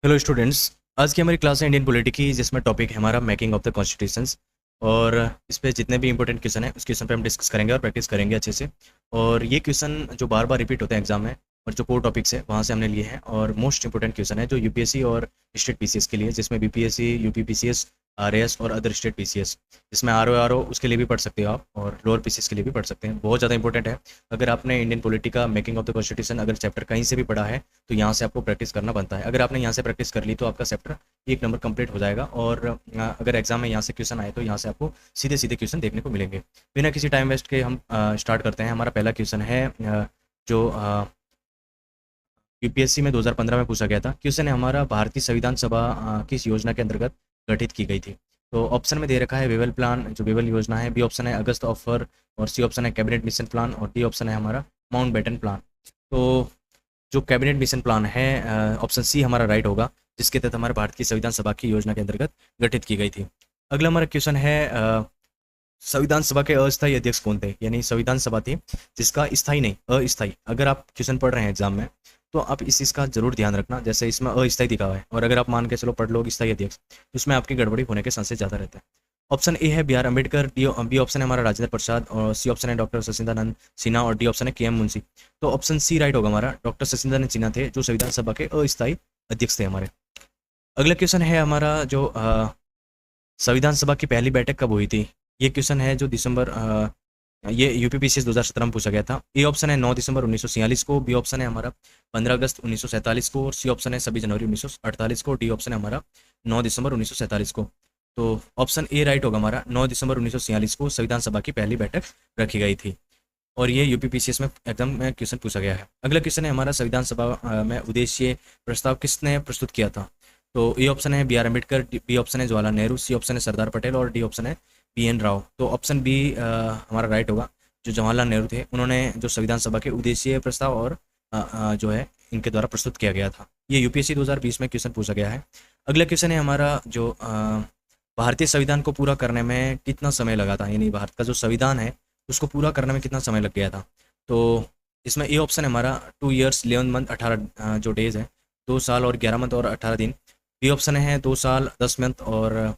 Hello students. आज की हमारी क्लास है इंडियन पॉलिटी की, जिसमें टॉपिक है हमारा मेकिंग ऑफ द कॉन्स्टिट्यूशंस। और इस पे जितने भी इंपॉर्टेंट क्वेश्चन है उस क्वेश्चन पे हम डिस्कस करेंगे और प्रैक्टिस करेंगे अच्छे से। और ये क्वेश्चन जो बार बार रिपीट होते हैं एग्जाम में और जो कोर टॉपिक्स है वहाँ से हमने लिए हैं, और मोस्ट इंपॉर्टेंट क्वेश्चन है जो यूपीएससी और स्टेट पीसीएस के लिए, जिसमें बीपीएससी, यूपी पीसीएस, आरएएस और अदर स्टेट पीसीएस, जिसमें आरओ उसके लिए भी पढ़ सकते हो आप, और लोअर पीसीएस के लिए भी पढ़ सकते हैं। बहुत ज़्यादा इंपॉर्टेंट है। अगर आपने इंडियन पॉलिटी का मेकिंग ऑफ द कॉन्स्टिट्यूशन अगर चैप्टर कहीं से भी पढ़ा है तो यहाँ से आपको प्रैक्टिस करना बनता है। अगर आपने यहाँ से प्रैक्टिस कर ली तो आपका चैप्टर एक नंबर कंप्लीट हो जाएगा। और अगर एग्जाम में यहाँ से क्वेश्चन आए तो यहाँ से आपको सीधे सीधे क्वेश्चन देखने को मिलेंगे। बिना किसी टाइम वेस्ट के हम स्टार्ट करते हैं। हमारा पहला क्वेश्चन है जो यूपीएससी में 2015 में पूछा गया था। क्वेश्चन है हमारा, भारतीय संविधान सभा किस योजना के अंतर्गत गठित की गई थी? तो ऑप्शन में दे रखा है वेवल प्लान, जो वेवल योजना है। बी ऑप्शन है अगस्त ऑफर, और सी ऑप्शन है कैबिनेट मिशन प्लान, और डी ऑप्शन है हमारा माउंट बेटन प्लान। तो जो कैबिनेट मिशन प्लान है, ऑप्शन सी हमारा राइट होगा, जिसके तहत हमारे भारत की संविधान सभा की योजना के अंतर्गत गठित की गई थी। अगला हमारा क्वेश्चन है, संविधान सभा के अस्थायी अध्यक्ष कौन थे? यानी संविधान सभा थी जिसका स्थायी नहीं, अस्थायी। अगर आप क्वेश्चन पढ़ रहे हैं एग्जाम में तो आप इस चीज़ का जरूर ध्यान रखना। जैसे इसमें अस्थायी दिखा हुआ है, और अगर आप मान के चलो पढ़ लो स्थायी अध्यक्ष, तो उसमें आपकी गड़बड़ी होने के चांसेस ज़्यादा रहते हैं। ऑप्शन ए है B R Ambedkar, B option है हमारा राजेंद्र प्रसाद, और सी ऑप्शन है डॉक्टर सचिदानंद सिन्हा, और डी ऑप्शन है के एम मुंशी। तो ऑप्शन सी राइट होगा हमारा, डॉक्टर सचिदानंद सिन्हा थे जो संविधान सभा के अस्थायी अध्यक्ष थे हमारे। अगला क्वेश्चन है हमारा, जो संविधान सभा की पहली बैठक कब हुई थी? ये क्वेश्चन है जो ये यूपीपीसीएस 2017 में पूछा गया था। ए ऑप्शन है 9 दिसंबर 1946 को, बी ऑप्शन है हमारा 15 अगस्त 1947 को, और सी ऑप्शन है 26 जनवरी 1948 को, डी ऑप्शन है हमारा 9 दिसंबर 1947 को। तो ऑप्शन ए राइट होगा हमारा, 9 दिसंबर 1946 को संविधान सभा की पहली बैठक रखी गई थी। और ये यूपीपीसीएस में एग्जाम में क्वेश्चन पूछा गया है। अगला क्वेश्चन है हमारा, संविधान सभा में उद्देश्य प्रस्ताव किसने प्रस्तुत किया था? तो ए ऑप्शन है B R Ambedkar, B option है जवाहरलाल नेहरू, सी ऑप्शन है सरदार पटेल, और डी ऑप्शन है पी एन राव। तो ऑप्शन बी हमारा राइट होगा, जो जवाहरलाल नेहरू थे उन्होंने जो संविधान सभा के उद्देश्य प्रस्ताव और जो है इनके द्वारा प्रस्तुत किया गया था। ये यूपीएससी 2020 में क्वेश्चन पूछा गया है। अगला क्वेश्चन है हमारा, जो भारतीय संविधान को पूरा करने में कितना समय लगा था? यानी भारत का जो संविधान है उसको पूरा करने में कितना समय लग गया था? तो इसमें ए ऑप्शन है हमारा 2 ईयर्स 11 मंथ 18 जो डेज है, 2 साल और 11 मंथ और 18 दिन। बी ऑप्शन है 2 साल 10 मंथ और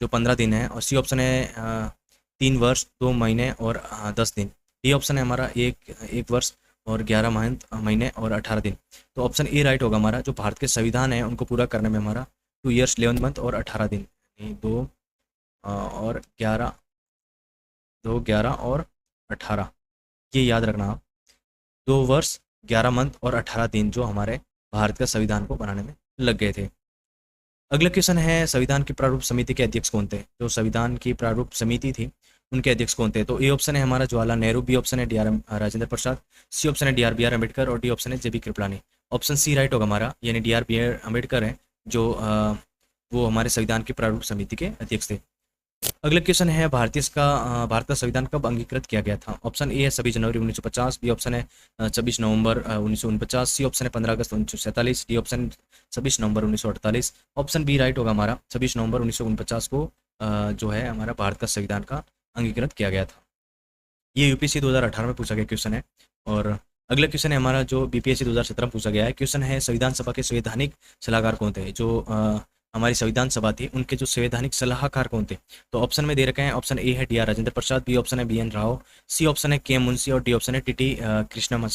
जो 15 दिन है, और सी ऑप्शन है 3 वर्ष 2 महीने और 10 दिन। डी ऑप्शन है हमारा एक वर्ष और 11 महीने और 18 दिन। तो ऑप्शन ए राइट होगा हमारा, जो भारत के संविधान है उनको पूरा करने में हमारा 2 ईयर्स 11 मंथ और 18 दिन, यानी 2 और 11, 2, 11 और 18, ये याद रखना आप। 2 वर्ष 11 मंथ और 18 दिन जो हमारे भारत का संविधान को बनाने में लग गए थे। अगला क्वेश्चन है, संविधान की प्रारूप समिति के अध्यक्ष कौन थे? जो संविधान की प्रारूप समिति थी उनके अध्यक्ष कौन थे? तो ए ऑप्शन है हमारा जवाहरलाल नेहरू, बी ऑप्शन है D R Rajendra Prasad, C option है D R B R Ambedkar, और डी ऑप्शन है J B Kripalani. Option C right होगा हमारा, यानी D R B R Ambedkar है जो वो हमारे संविधान की प्रारूप समिति के अध्यक्ष थे। अगला क्वेश्चन है, भारत का संविधान कब अंगीकृत किया गया था? ऑप्शन ए है 26 जनवरी 1950, बी ऑप्शन है 26 नवंबर 1949, सी ऑप्शन है 15 अगस्त 1947, डी ऑप्शन 26 नवंबर 1948। ऑप्शन बी राइट होगा हमारा, 26 नवंबर 1949 को जो है हमारा भारत का संविधान का अंगीकृत किया गया था। ये यूपीएससी 2018 में पूछा गया क्वेश्चन है। और अगला क्वेश्चन है हमारा, जो बीपीएससी 2017 में पूछा गया है। क्वेश्चन है, संविधान सभा के संवैधानिक सलाहकार कौन थे? जो हमारी संविधान सभा थी उनके जो संवैधानिक सलाहकार कौन थे? तो ऑप्शन में दे रखे हैं, ऑप्शन ए है D R Rajendra Prasad, B option है B N Rao, C option है के एम मुंशी, और डी ऑप्शन है टी टी कृष्णा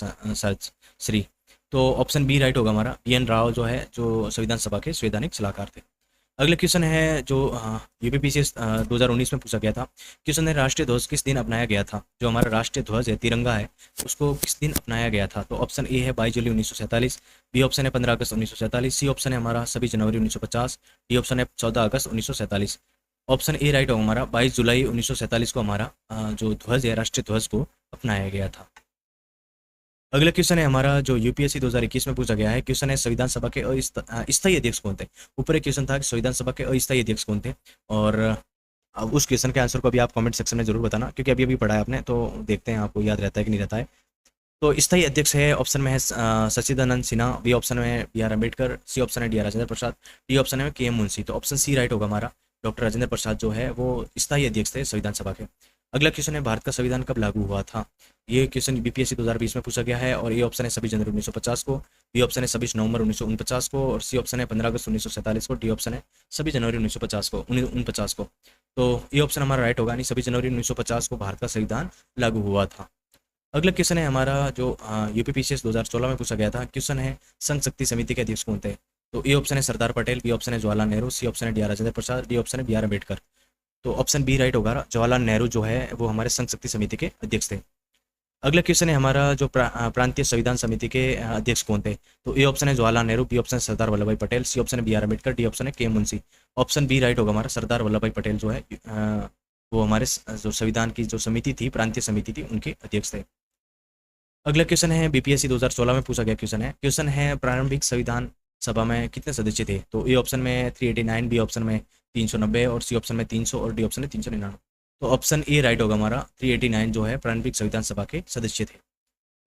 श्री। तो ऑप्शन बी राइट होगा हमारा, बी एन राव जो है जो संविधान सभा के संवैधानिक सलाहकार थे। अगला क्वेश्चन है, जो यूपीपीसीएस 2019 में पूछा गया था। क्वेश्चन है, राष्ट्रीय ध्वज किस दिन अपनाया गया था? जो हमारा राष्ट्रीय ध्वज है, तिरंगा है, उसको किस दिन अपनाया गया था? तो ऑप्शन ए है 22 जुलाई 1947, बी ऑप्शन है 15 अगस्त 1947, सी ऑप्शन है हमारा 26 जनवरी 1950, डी ऑप्शन है 14 अगस्त 1947। ऑप्शन ए राइट होगा हमारा, 22 जुलाई 1947 को हमारा जो ध्वज है, राष्ट्रीय ध्वज को अपनाया गया था। अगला क्वेश्चन है हमारा, जो यूपीएससी 2021 में पूछा गया है। क्वेश्चन है, संविधान सभा के अस्थायी अध्यक्ष कौन थे? ऊपर एक क्वेश्चन था कि संविधान सभा के अस्थायी अध्यक्ष कौन थे, और अब उस क्वेश्चन के आंसर को भी आप कमेंट सेक्शन में जरूर बताना, क्योंकि अभी पढ़ा है आपने, तो देखते हैं आपको याद रहता है कि नहीं रहता है। तो स्थायी अध्यक्ष है, ऑप्शन में है सचिदानंद सिन्हा, बी ऑप्शन में है B R Ambedkar, C option है D R Rajendra Prasad, D option है के एम मुंशी। तो ऑप्शन सी राइट होगा हमारा, डॉक्टर राजेंद्र प्रसाद जो है वो स्थायी अध्यक्ष थे संविधान सभा के। अगला क्वेश्चन है भारत का संविधान कब लागू हुआ था। ये क्वेश्चन बीपीएससी 2020 में पूछा गया है और ये ऑप्शन है 26 जनवरी 1950 को, बी ऑप्शन है 26 नवंबर 1949 को और सी ऑप्शन है 15 अगस्त 1947 को, डी ऑप्शन है 26 जनवरी 1950 को। तो ये ऑप्शन हमारा राइट होगा, यानी 26 जनवरी 1950 को भारत का संविधान लागू हुआ था। अगला क्वेश्चन है हमारा जो यूपीपीसीएस 2016 में पूछा गया था। क्वेश्चन है संघ शक्ति समिति के अध्यक्ष कौन थे। तो ए ऑप्शन है सरदार पटेल, बी ऑप्शन है जवाहरलाल नेहरू, सी ऑप्शन है D R Rajendra Prasad, D option है बी आर अम्बेडकर। तो ऑप्शन बी राइट होगा, जवाहरलाल नेहरू जो है वो हमारे संघ शक्ति समिति के अध्यक्ष थे। अगला क्वेश्चन है हमारा जो प्रांतीय संविधान समिति के अध्यक्ष कौन थे। तो ए ऑप्शन है जवाहरलाल नेहरू, बी ऑप्शन है सरदार वल्लभ भाई पटेल, सी ऑप्शन है B R Ambedkar, D option है K Munshi. Option B right होगा हमारा, सरदार वल्लभ भाई पटेल जो है वो हमारे जो संविधान की जो समिति थी, प्रांतीय समिति थी, उनके अध्यक्ष थे। अगला क्वेश्चन है बीपीएससी 2016 में पूछा गया क्वेश्चन है प्रारंभिक संविधान सभा में कितने सदस्य थे। तो ए ऑप्शन में 389, बी ऑप्शन में 390 और सी ऑप्शन में 300 और डी ऑप्शन है 399। तो ऑप्शन ए राइट होगा हमारा, 389 जो है प्रारंभिक संविधान सभा के सदस्य थे।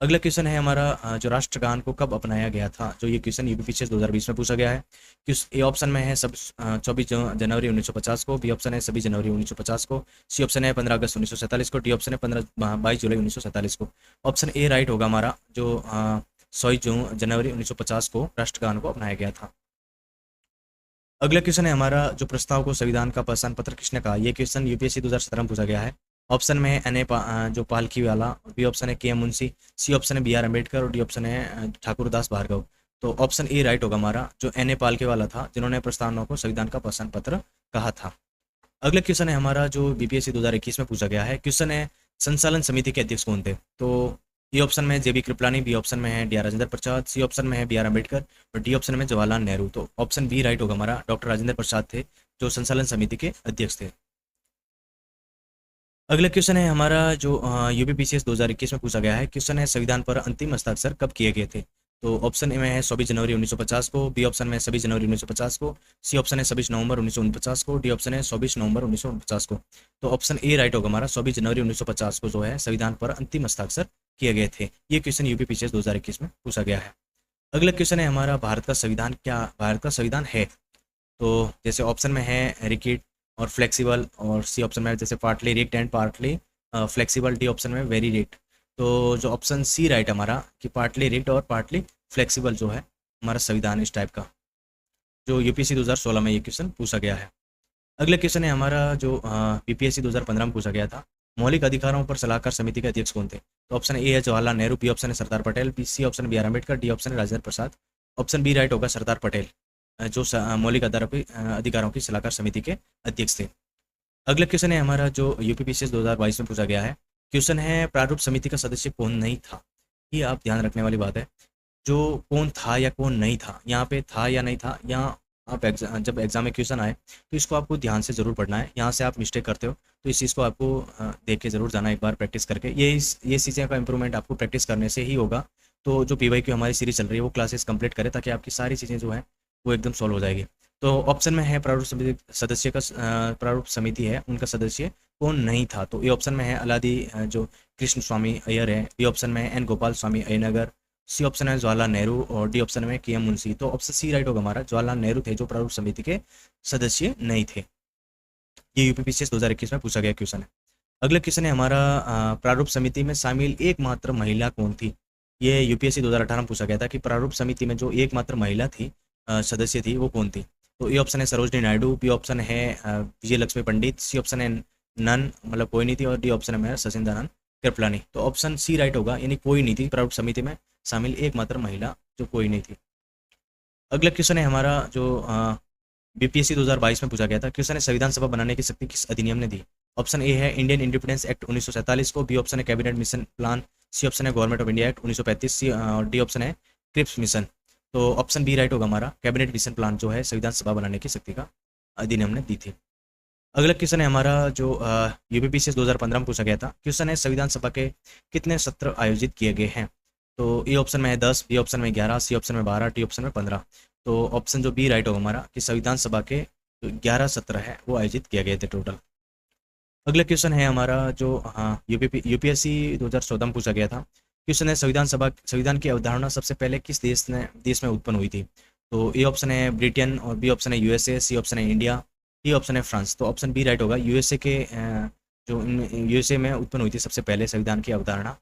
अगला क्वेश्चन है हमारा जो राष्ट्रगान को कब अपनाया गया था। जो ये क्वेश्चन यूपीपीसीएस 2020 में पूछा गया है। ए ऑप्शन में है 24 जनवरी 1950 को, बी ऑप्शन है 26 जनवरी 1950 को, सी ऑप्शन है 15 अगस्त 1947 को, डी ऑप्शन है 22 जुलाई 1947 को। ऑप्शन ए राइट होगा हमारा, जो 26 जनवरी 1950 को राष्ट्रगान को अपनाया गया था। अगला क्वेश्चन है हमारा जो प्रस्ताव को संविधान का पहचान पत्र किसने कहा। ये क्वेश्चन यूपीएससी 2017 में पूछा गया है। ऑप्शन में है जो पालकी वाला, बी ऑप्शन है के एम मुंशी, सी ऑप्शन है बी आर अम्बेडकर और डी ऑप्शन है ठाकुरदास भार्गव। तो ऑप्शन ए राइट होगा हमारा, जो एन ए पालके वाला था, जिन्होंने प्रस्तावना को संविधान का पहचान पत्र कहा था। अगला क्वेश्चन है हमारा जो बीपीएससी 2021 में पूछा गया है। क्वेश्चन है संचालन समिति के अध्यक्ष कौन थे। तो ए ऑप्शन में जेबी कृपलानी, बी ऑप्शन में है D R Rajendra Prasad, C option में है बी आर अम्बेडकर और डी ऑप्शन में जवाहरलाल नेहरू। तो ऑप्शन बी राइट होगा हमारा, डॉक्टर राजेंद्र प्रसाद थे जो संचालन समिति के अध्यक्ष थे। अगला क्वेश्चन है हमारा जो यूपीपीसीएस 2021 में पूछा गया है। क्वेश्चन है संविधान पर अंतिम हस्ताक्षर कब किए गए थे। तो ऑप्शन ए में है 24 जनवरी 1950 को, बी ऑप्शन में 26 जनवरी 1950 को, सी ऑप्शन है 26 नवंबर 1949 को, डी ऑप्शन है 24 नवंबर 1949 को। तो ऑप्शन ए राइट होगा हमारा, 24 जनवरी 1950 को जो है संविधान पर अंतिम हस्ताक्षर किए गए थे। ये क्वेश्चन यूपीपीसीएस 2021 में पूछा गया है। अगला क्वेश्चन है हमारा भारत का संविधान क्या भारत का संविधान है। तो जैसे ऑप्शन में है रिकिड और फ्लेक्सिबल, और सी ऑप्शन में जैसे partly strict and partly flexible, D option में वेरी रिक्ट। तो जो ऑप्शन सी राइट हमारा कि पार्टली रिक्ट और पार्टली फ्लेक्सिबल जो है हमारा संविधान इस टाइप का, जो यूपीएससी 2016 में ये क्वेश्चन पूछा गया है। अगला क्वेश्चन है हमारा जो बीपीएससी 2015 में पूछा गया था। मौलिक अधिकारों पर सलाहकार समिति के अध्यक्ष कौन थे। तो ऑप्शन ए है जवाहरलाल नेहरू, बी ऑप्शन है Sardar Patel, B C option B R Ambedkar, D option है Rajendra Prasad. Option B right होगा, सरदार पटेल जो मौलिक अधिकारों की सलाहकार समिति के अध्यक्ष थे। अगला क्वेश्चन है हमारा जो यूपीपीसीएस 2022 में पूछा गया है। क्वेश्चन है प्रारूप समिति का सदस्य कौन नहीं था। ये आप ध्यान रखने वाली बात है, जो कौन था या कौन नहीं था, यहाँ पे था या नहीं था, यहाँ आप जब एग्जाम में क्वेश्चन आए तो इसको आपको ध्यान से ज़रूर पढ़ना है। यहाँ से आप मिस्टेक करते हो तो इस चीज़ को आपको देख के ज़रूर जाना, एक बार प्रैक्टिस करके। ये चीज़ें का इंप्रूवमेंट आपको प्रैक्टिस करने से ही होगा। तो जो पीवाईक्यू हमारी सीरीज चल रही है वो क्लासेस कंप्लीट करें, ताकि आपकी सारी चीज़ें जो है वो एकदम सॉल्व हो जाएगी। तो ऑप्शन में है प्रारूप समिति सदस्य का प्रारूप समिति है उनका सदस्य कौन नहीं था। तो ये ऑप्शन में है अलादी जो कृष्ण स्वामी अय्यर है, बी ऑप्शन में है एन गोपाल स्वामी अय्यनगर, सी ऑप्शन है जवाहरलाल नेहरू और डी ऑप्शन में के एम मुंशी। तो ऑप्शन सी राइट होगा हमारा, जवाहरलाल नेहरू थे जो प्रारूप समिति के सदस्य नहीं थे। ये यूपीपीसीएस 2021 में पूछा गया क्वेश्चन है। अगला क्वेश्चन है हमारा प्रारूप समिति में शामिल एकमात्र महिला कौन थी। ये यूपीएससी 2018 में पूछा गया था कि प्रारूप समिति में जो एकमात्र महिला थी सदस्य थी वो कौन थी। तो ए ऑप्शन है सरोजनी नायडू, बी ऑप्शन है विजय लक्ष्मी पंडित, सी ऑप्शन है नन मतलब कोई नहीं थी और डी ऑप्शन है सचिंदानंद कृपलानी। तो ऑप्शन सी राइट होगा, यानी कोई नहीं थी प्रारूप समिति में शामिल एकमात्र महिला जो कोई नहीं थी। अगला क्वेश्चन है हमारा जो बीपीएससी 2022 में पूछा गया था। क्वेश्चन है संविधान सभा बनाने की शक्ति किस अधिनियम ने दी। ऑप्शन ए है इंडियन इंडिपेंडेंस एक्ट 1947 को, बी ऑप्शन है cabinet mission plan, C option है गवर्नमेंट ऑफ इंडिया एक्ट 1935 और डी ऑप्शन है क्रिप्स मिशन। तो ऑप्शन बी राइट होगा हमारा, कैबिनेट मिशन प्लान जो है संविधान सभा बनाने की शक्ति का अधिनियम ने दी थी। अगला क्वेश्चन है हमारा जो यूपीपीसीएस 2015 में पूछा गया था। क्वेश्चन है संविधान सभा के कितने सत्र आयोजित किए गए हैं। तो ए ऑप्शन में है 10, बी ऑप्शन में 11, सी ऑप्शन में 12, डी ऑप्शन में 15। तो ऑप्शन जो बी राइट होगा हमारा कि संविधान सभा के 11 सत्र है वो आयोजित किए गए थे टोटल। अगला क्वेश्चन है हमारा जो यूपीएससी 2014 में पूछा गया था। क्वेश्चन है संविधान की अवधारणा सबसे पहले किस देश में उत्पन्न हुई थी। तो ए ऑप्शन है ब्रिटेन और बी ऑप्शन है यूएसए, सी ऑप्शन है इंडिया, डी ऑप्शन है फ्रांस। तो ऑप्शन बी राइट होगा, यूएसए के जो यूएसए में उत्पन्न हुई थी सबसे पहले संविधान की अवधारणा,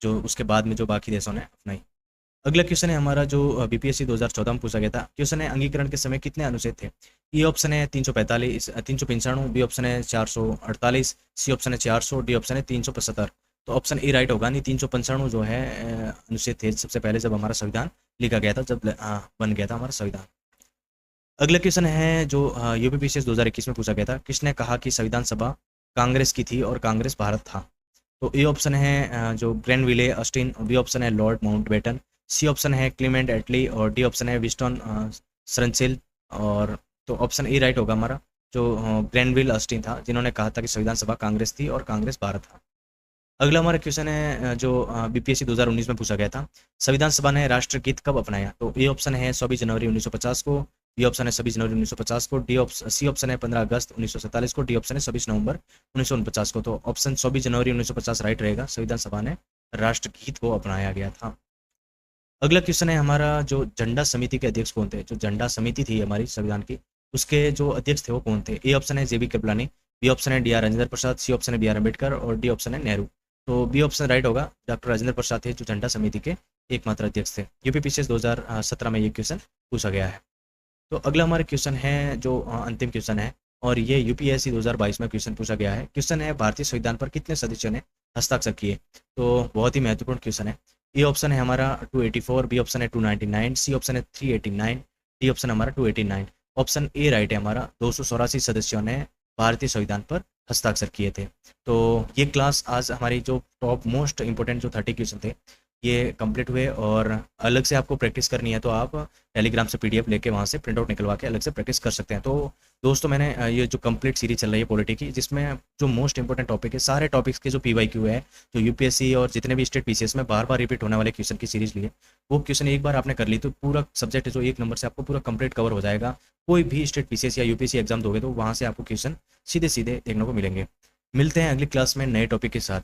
जो उसके बाद में जो बाकी देशों ने अपनाई। अगला क्वेश्चन है हमारा जो बीपीएससी 2014 में पूछा गया था। क्वेश्चन है अंगीकरण के समय कितने अनुच्छेद थे? ए ऑप्शन है 345, 395, बी ऑप्शन है 448, सी ऑप्शन है 400, डी ऑप्शन है 375। तो ऑप्शन ए राइट होगा। नहीं, 395 जो है अनुच्छेद थे सबसे पहले जब हमारा संविधान लिखा गया था, जब बन गया था हमारा संविधान। अगला क्वेश्चन है जो यूपीपीसीएस 2021 में पूछा गया था। किसने कहा कि संविधान सभा कांग्रेस की थी और कांग्रेस भारत था? तो ए ऑप्शन है जो ग्रेनविले ऑस्टिन, बी ऑप्शन है लॉर्ड माउंटबेटन, सी ऑप्शन है क्लीमेंट एटली और डी ऑप्शन है विस्टन सर्चिल। और तो ऑप्शन ए राइट होगा हमारा, जो ग्रेनविल ऑस्टिन था जिन्होंने कहा था कि संविधान सभा कांग्रेस थी और कांग्रेस भारत था। अगला हमारा क्वेश्चन है जो बीपीएससी 2019 में पूछा गया था। संविधान सभा ने राष्ट्रगीत कब अपनाया? तो ए ऑप्शन है 26 जनवरी 1950 को, बी ऑप्शन है 26 जनवरी 1950 को, सी ऑप्शन है 15 अगस्त 1947 को, डी ऑप्शन है 26 नवंबर 1949 को। तो ऑप्शन 26 जनवरी 1950 राइट रहेगा। संविधान सभा ने राष्ट्रगीत को अपनाया गया था। अगला क्वेश्चन है हमारा जो झंडा समिति के अध्यक्ष कौन थे? जो झंडा समिति थी हमारी संविधान की, उसके जो अध्यक्ष थे वो कौन थे? ए ऑप्शन है जेबी कृपलानी, बी ऑप्शन है D R Rajendra Prasad, C option है बी आर अम्बेडकर और डी ऑप्शन है नेहरू। तो बी ऑप्शन राइट होगा। डॉक्टर राजेंद्र प्रसाद थे जो झंडा समिति के एकमात्र अध्यक्ष थे। यूपीपीसीएस 2017 में ये क्वेश्चन पूछा गया है। तो अगला हमारा क्वेश्चन है जो अंतिम क्वेश्चन है, और ये यूपीएससी 2022 में क्वेश्चन पूछा गया है। क्वेश्चन है भारतीय संविधान पर कितने सदस्यों ने हस्ताक्षर किए? तो बहुत ही महत्वपूर्ण क्वेश्चन है। ए ऑप्शन है हमारा 284, बी ऑप्शन है 299, सी ऑप्शन है 389, डी ऑप्शन हमारा 289। ऑप्शन ए राइट है हमारा। 284 सदस्यों ने भारतीय संविधान पर हस्ताक्षर किए थे। तो ये क्लास आज हमारी जो टॉप मोस्ट इंपॉर्टेंट जो 30 क्वेश्चन थे ये कंप्लीट हुए। और अलग से आपको प्रैक्टिस करनी है तो आप टेलीग्राम से पीडीएफ लेके वहाँ से प्रिंट आउट निकलवा के अलग से प्रैक्टिस कर सकते हैं। तो दोस्तों मैंने ये जो कंप्लीट सीरीज चल रही है पॉलिटी की, जिसमें जो मोस्ट इंपॉर्टेंट टॉपिक है, सारे टॉपिक्स के जो पीवाईक्यू है, जो यूपीएससी और जितने भी स्टेट पीसीएस में बार बार रिपीट होने वाले क्वेश्चन की सीरीज ली है, वो क्वेश्चन एक बार आपने कर ली तो पूरा सब्जेक्ट जो 1 नंबर से आपको पूरा कंप्लीट कवर हो जाएगा। कोई भी स्टेट पीसीएस या यूपीएससी एग्जाम दोगे तो वहाँ से आपको क्वेश्चन सीधे सीधे देखने को मिलेंगे। मिलते हैं अगली क्लास में नए टॉपिक के साथ।